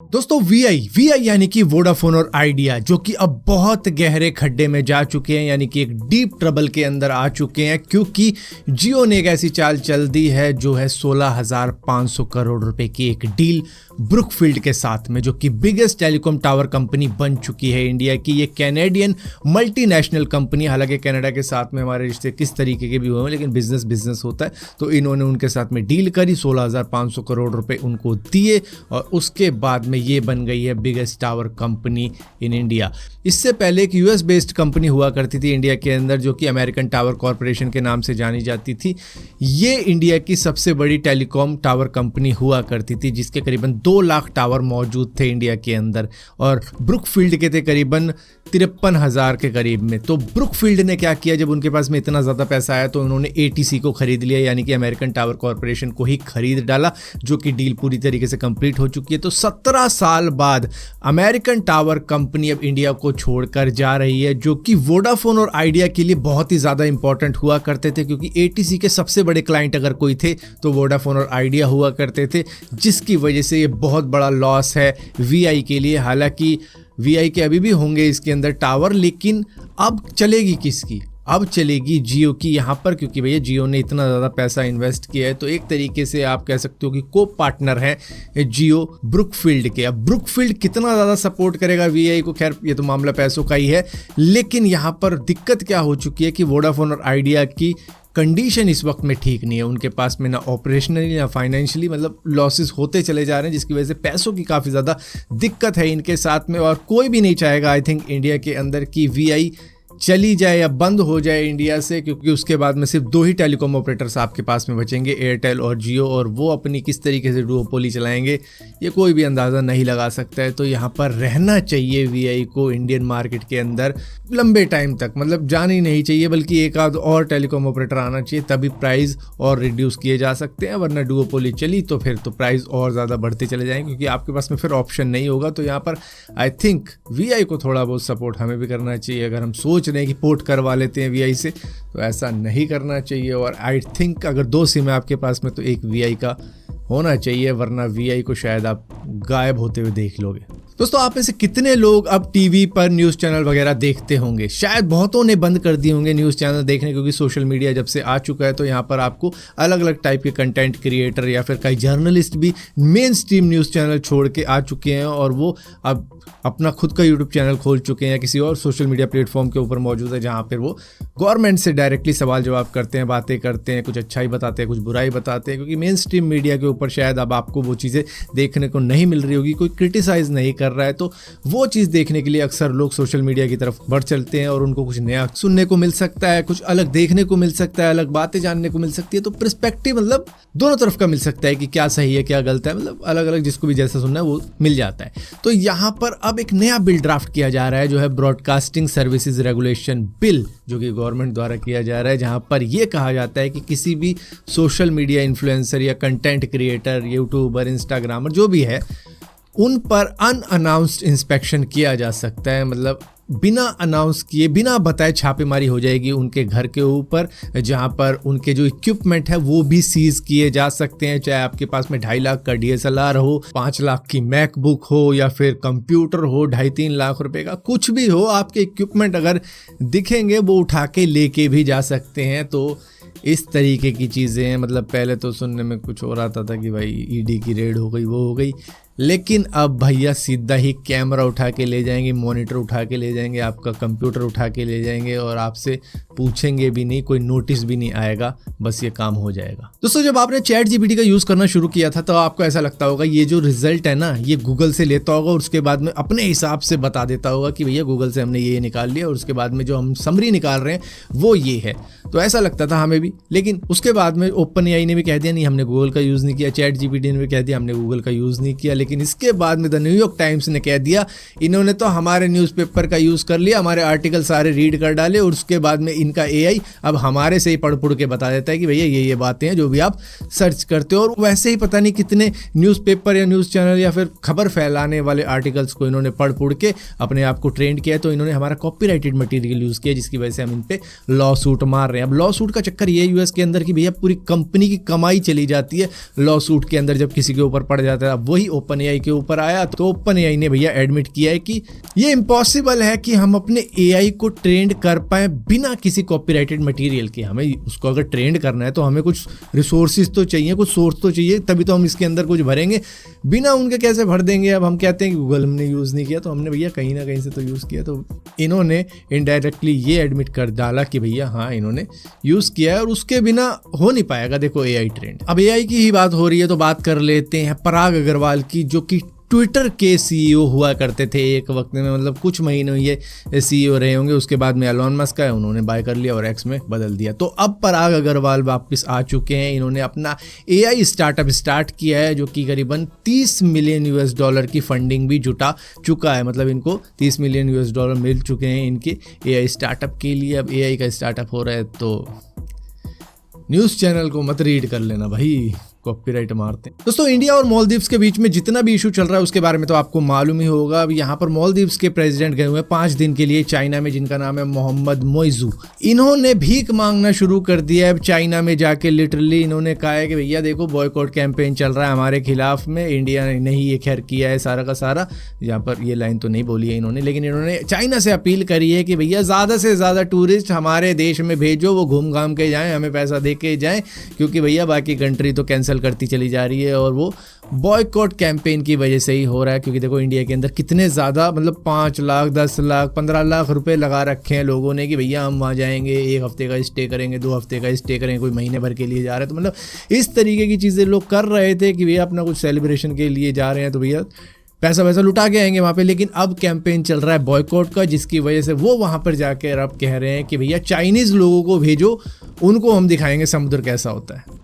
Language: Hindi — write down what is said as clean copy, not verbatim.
दोस्तों वीआई यानी कि वोडाफोन और आइडिया जो कि अब बहुत गहरे खड्डे में जा चुके हैं, यानी कि एक डीप ट्रबल के अंदर आ चुके हैं, क्योंकि जियो ने एक ऐसी चाल चल दी है जो है 16,500 करोड़ रुपए की एक डील ब्रुकफील्ड के साथ में, जो कि बिगेस्ट टेलीकॉम टावर कंपनी बन चुकी है इंडिया की। ये कैनेडियन मल्टीनेशनल कंपनी, हालांकि कनाडा के साथ में हमारे रिश्ते किस तरीके के भी हुए हैं, लेकिन बिजनेस होता है, तो इन्होंने उनके साथ में डील करी, 16,500 करोड़ रुपए उनको दिए और उसके बाद में ये बन गई है biggest tower company in India. इससे पहले एक यूएस बेस्ड कंपनी हुआ करती थी इंडिया के अंदर, जो कि अमेरिकन टावर कॉरपोरेशन के नाम से जानी जाती थी। ये इंडिया की सबसे बड़ी टेलीकॉम टावर कंपनी हुआ करती थी, जिसके करीबन 2 लाख टावर मौजूद थे इंडिया के अंदर, और ब्रुकफील्ड के थे करीबन 53,000 के करीब में। तो ब्रुकफील्ड ने क्या किया, जब उनके पास में इतना ज़्यादा पैसा आया तो उन्होंने एटीसी को खरीद लिया, यानी कि अमेरिकन टावर कॉरपोरेशन को ही खरीद डाला, जो कि डील पूरी तरीके से कंप्लीट हो चुकी है। तो 17 साल बाद अमेरिकन टावर कंपनी अब इंडिया को छोड़कर जा रही है, जो कि वोडाफोन और आइडिया के लिए बहुत ही ज़्यादा इंपॉर्टेंट हुआ करते थे, क्योंकि एटीसी के सबसे बड़े क्लाइंट अगर कोई थे तो वोडाफोन और आइडिया हुआ करते थे, जिसकी वजह से ये बहुत बड़ा लॉस है वीआई के लिए। हालांकि वीआई के अभी भी होंगे इसके अंदर टावर, लेकिन अब चलेगी किसकी? अब चलेगी जियो की यहाँ पर, क्योंकि भैया जियो ने इतना ज़्यादा पैसा इन्वेस्ट किया है, तो एक तरीके से आप कह सकते हो कि को पार्टनर है जियो ब्रुकफील्ड के। अब ब्रुकफील्ड कितना ज़्यादा सपोर्ट करेगा वीआई को, खैर ये तो मामला पैसों का ही है, लेकिन यहाँ पर दिक्कत क्या हो चुकी है कि वोडाफोन और आइडिया की कंडीशन इस वक्त में ठीक नहीं है। उनके पास में ना ऑपरेशनली ना फाइनेंशियली, मतलब लॉसेस होते चले जा रहे हैं, जिसकी वजह से पैसों की काफ़ी ज़्यादा दिक्कत है इनके साथ में, और कोई भी नहीं चाहेगा आई थिंक इंडिया के अंदर की वीआई चली जाए या बंद हो जाए इंडिया से, क्योंकि उसके बाद में सिर्फ 2 ही टेलीकॉम ऑपरेटर्स आपके पास में बचेंगे, एयरटेल और जियो, और वो अपनी किस तरीके से डुओपोली चलाएंगे ये कोई भी अंदाज़ा नहीं लगा सकता है। तो यहाँ पर रहना चाहिए वीआई को इंडियन मार्केट के अंदर लंबे टाइम तक, मतलब जाना ही नहीं चाहिए, बल्कि एक आध और टेलीकॉम ऑपरेटर आना चाहिए, तभी प्राइस और रिड्यूस किए जा सकते हैं, वरना डुओपोली चली तो फिर तो प्राइस और ज़्यादा बढ़ते चले जाएंगे, क्योंकि आपके पास में फिर ऑप्शन नहीं होगा। तो यहाँ पर आई थिंक वीआई को थोड़ा बहुत सपोर्ट हमें भी करना चाहिए। अगर हम सोच रहे हैं कि पोर्ट करवा लेते हैं वीआई से, तो ऐसा नहीं करना चाहिए, और आई थिंक अगर 2 सिम है आपके पास में तो एक वीआई का होना चाहिए, वरना वीआई को शायद आप गायब होते हुए देख लोगे। दोस्तों, आप में से कितने लोग अब टीवी पर न्यूज़ चैनल वगैरह देखते होंगे? शायद बहुतों ने बंद कर दिए होंगे न्यूज़ चैनल देखने, क्योंकि सोशल मीडिया जब से आ चुका है तो यहाँ पर आपको अलग अलग टाइप के कंटेंट क्रिएटर या फिर कई जर्नलिस्ट भी मेन स्ट्रीम न्यूज़ चैनल छोड़ के आ चुके हैं, और वो अब अपना खुद का यूट्यूब चैनल खोल चुके हैं या किसी और सोशल मीडिया प्लेटफॉर्म के ऊपर मौजूद है, जहाँ पर वो गवर्नमेंट से डायरेक्टली सवाल जवाब करते हैं, बातें करते हैं, कुछ अच्छाई बताते हैं, कुछ बुराई बताते हैं, क्योंकि मेन स्ट्रीम मीडिया के ऊपर शायद अब आपको वो चीज़ें देखने को नहीं मिल रही होगी, कोई क्रिटिसाइज़ नहीं कर रहा है, तो वो चीज़ देखने के लिए अक्सर लोग सोशल मीडिया की तरफ बढ़ चलते हैं, और उनको कुछ नया सुनने को मिल सकता है, कुछ अलग देखने को मिल सकता है, अलग बातें जानने को मिल सकती है। तो पर्सपेक्टिव मतलब दोनों तरफ का मिल सकता है कि क्या सही है क्या गलत है, मतलब अलग अलग जिसको भी जैसा सुनना है वो मिल जाता है। तो यहाँ पर अब एक नया बिल ड्राफ्ट किया जा रहा है, जो है ब्रॉडकास्टिंग सर्विसेज रेगुलेशन बिल, जो कि गवर्नमेंट द्वारा किया जा रहा है, जहाँ पर यह कहा जाता है कि किसी भी सोशल मीडिया इन्फ्लुएंसर या कंटेंट क्रिएटर, यूट्यूबर, इंस्टाग्रामर जो भी है, उन पर अनअनाउंस्ड इंस्पेक्शन किया जा सकता है, मतलब बिना अनाउंस किए, बिना बताए छापेमारी हो जाएगी उनके घर के ऊपर, जहां पर उनके जो इक्विपमेंट है वो भी सीज किए जा सकते हैं, चाहे आपके पास में 2.5 लाख का DSLR हो, 5 लाख की मैकबुक हो, या फिर कंप्यूटर हो 2.5-3 लाख रुपए का, कुछ भी हो, आपके इक्विपमेंट अगर दिखेंगे वो उठा के लेके भी जा सकते हैं। तो इस तरीके की चीज़ें हैं। मतलब पहले तो सुनने में कुछ और आता था कि भाई ईडी की रेड हो गई, वो हो गई, लेकिन अब भैया सीधा ही कैमरा उठा के ले जाएंगे, मॉनिटर उठा के ले जाएंगे, आपका कंप्यूटर उठा के ले जाएंगे, और आपसे पूछेंगे भी नहीं, कोई नोटिस भी नहीं आएगा, बस ये काम हो जाएगा। दोस्तों, जब आपने ChatGPT का यूज़ करना शुरू किया था तो आपको ऐसा लगता होगा ये जो रिजल्ट है ना, ये गूगल से लेता होगा और उसके बाद में अपने हिसाब से बता देता होगा कि भैया गूगल से हमने ये निकाल लिया, और उसके बाद में जो हम समरी निकाल रहे हैं वो ये है। तो ऐसा लगता था हमें भी, लेकिन उसके बाद में OpenAI ने भी कह दिया नहीं हमने गूगल का यूज़ नहीं किया, ChatGPT ने भी कह दिया हमने गूगल का यूज़ नहीं किया, लेकिन इसके बाद में द न्यूयॉर्क टाइम्स ने कह दिया इन्होंने तो हमारे न्यूज़पेपर का यूज़ कर लिया, हमारे आर्टिकल सारे रीड कर डाले, और उसके बाद में इनका AI अब हमारे से ही पढ़ के बता देता है कि भैया ये बातें हैं जो भी आप सर्च करते हो। और वैसे ही पता नहीं कितने न्यूज़पेपर या न्यूज़ चैनल या फिर खबर फैलाने वाले आर्टिकल्स को इन्होंने पढ़ के अपने आप को ट्रेंड किया, तो इन्होंने हमारा कॉपीराइटेड मटेरियल यूज़ किया, जिसकी वजह से हम इन पे लॉ सूट मार रहे हैं। अब लॉ सूट का चक्कर ये यूएस के अंदर कि भैया पूरी कंपनी की कमाई चली जाती है लॉ सूट के अंदर, जब किसी के ऊपर पड़ जाता है। अब वही ओपन ओपन एआई के ऊपर आया, तो ओपन एआई ने भैया एडमिट किया है कि ये इम्पॉसिबल है कि हम अपने एआई को ट्रेंड कर पाए बिना किसी कॉपीराइटेड मटेरियल के। हमें उसको अगर ट्रेंड करना है तो हमें कुछ रिसोर्सेज तो चाहिए, कुछ सोर्स तो चाहिए, तभी तो हम इसके अंदर कुछ भरेंगे। बिना उनके कैसे भर देंगे? अब हम कहते हैं कि गूगल हमने यूज़ नहीं किया, तो हमने भैया कहीं ना कहीं से तो यूज़ किया। तो इन्होंने इनडायरेक्टली ये एडमिट कर डाला कि भैया हाँ, इन्होंने यूज़ किया है और उसके बिना हो नहीं पाएगा देखो एआई ट्रेंड। अब एआई की ही बात हो रही है तो बात कर लेते हैं पराग अग्रवाल की, जो कि ट्विटर के सीईओ हुआ करते थे एक वक्त में, मतलब कुछ महीनों ये सीईओ रहे होंगे। उसके बाद में एलोन मस्क है, उन्होंने बाय कर लिया और एक्स में बदल दिया। तो अब पराग अग्रवाल वापस आ चुके हैं। इन्होंने अपना एआई स्टार्टअप स्टार्ट किया है, जो कि करीबन $30 मिलियन की फंडिंग भी जुटा चुका है। मतलब इनको $30 मिलियन मिल चुके हैं इनके एआई स्टार्टअप के लिए। अब एआई का स्टार्टअप हो रहा है तो न्यूज़ चैनल को मत रीड कर लेना भाई, कॉपीराइट मारते हैं। दोस्तों, इंडिया और मालदीव्स के बीच में जितना भी इशू चल रहा है उसके बारे में तो आपको मालूम ही होगा। अब यहाँ पर मालदीव्स के प्रेसिडेंट गए हुए हैं 5 दिन के लिए चाइना में, जिनका नाम है मोहम्मद मोइजू। इन्होंने भीख मांगना शुरू कर दिया है। अब चाइना में जाके लिटरली इन्होंने कहा है कि भैया देखो, बॉयकॉट कैंपेन चल रहा है हमारे खिलाफ में, इंडिया ने ही ये खैर किया है सारा का सारा। यहाँ पर ये लाइन तो नहीं बोली है इन्होंने, लेकिन इन्होंने चाइना से अपील करी है कि भैया ज़्यादा से ज़्यादा टूरिस्ट हमारे देश में भेजो, वो घूम घाम के जाएँ, हमें पैसा दे के जाएँ, क्योंकि भैया बाकी कंट्री तो कैंसिल करती चली जा रही है। और वो बॉयकॉट कैंपेन की वजह से ही हो रहा है, क्योंकि देखो इंडिया के अंदर कितने ज़्यादा, मतलब 5 लाख 10 लाख 15 लाख रुपए लगा रखे हैं लोगों ने कि भैया हम वहाँ जाएंगे, 1 हफ्ते का स्टे करेंगे, 2 हफ्ते का स्टे करेंगे, कोई महीने भर के लिए जा रहे हैं। तो मतलब इस तरीके की चीज़ें लोग कर रहे थे कि भैया अपना कुछ सेलिब्रेशन के लिए जा रहे हैं तो भैया पैसा वैसा लुटा के आएंगे वहाँ पे। लेकिन अब कैंपेन चल रहा है बॉयकॉट का, जिसकी वजह से वो वहाँ पर जाकर अब कह रहे हैं कि भैया चाइनीज़ लोगों को भेजो, उनको हम दिखाएंगे समुद्र कैसा होता है।